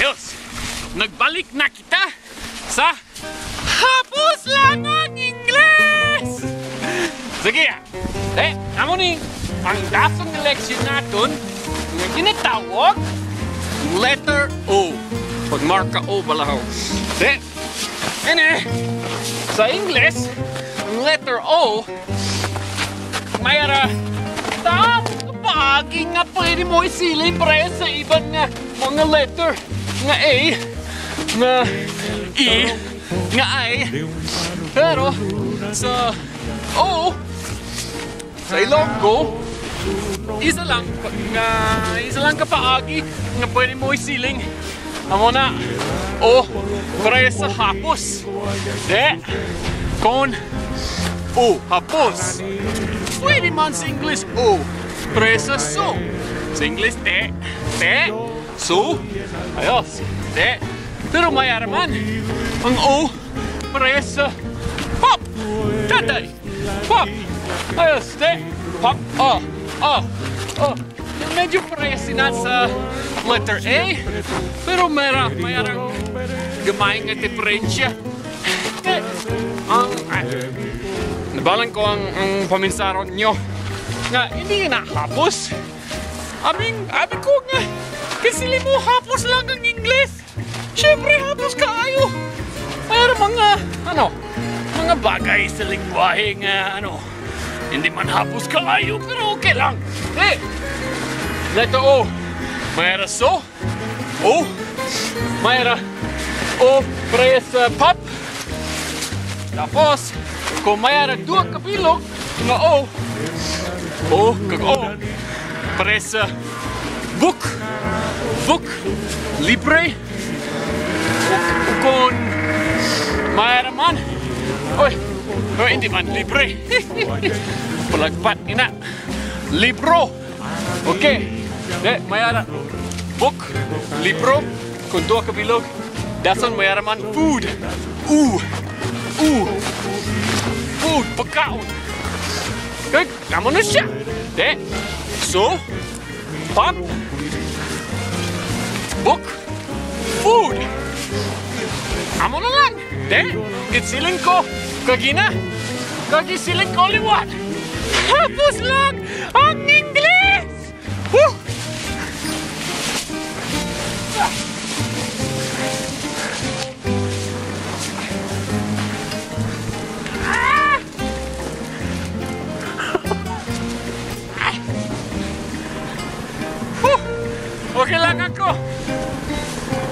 Ayos! Nagbalik na kita sa hapos lang ang Inggles! Sige, amo ni ang dasong eleksyon natin na tinatawag letter O. Pagmarka O balahaw. Sa Ingles, ang letter O, mayara paagi nga pwede mo isilay pre sa ibang mga letter. Nga A, nga E, nga I. Pero sa O, sa Ilonggo, isa lang kapaagi nga pwede mo isiling. Amo na O pre sa hapos. Kon O, hapos. Pwede man sa English O pre sa so. Sa English so. Ayos. Pero mayara man ang O pre sa pop. Tatay. Pop. Ayos. Pop. Medyo presinat sa letter A, pero mayarang gamay nga diferensya. Nabalan ko ang paminsaron nyo nga hindi na hapos. Abi ko nga, kasi mo hapos lang ang Ingles. Siyempre hapos kaayo. Mayroon mga bagay sa lingwahe nga hindi man hapos kaayo, pero okay lang. Letter O, mayroon so, O, mayroon O, pre sa pop. Tapos, kung mayroon dua kabilog na O, kag O, pre sa book, libre. Kung mayroon man, hindi man libre. Palagpat ina, libro. Okay. Mayara book, libro, kung dua kabilog. Dasan mayara man food. Food, pagkaon. Kaya, kamo na siya. So, pop, book, food. Amo na lang. Kitsiling ko, kagina. Kagisiling ko liwat. Hapos lang ang Ingles! Woo! Okay lang ako.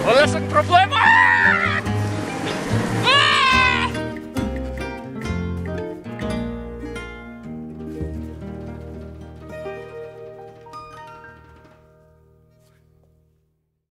Wala sa problema.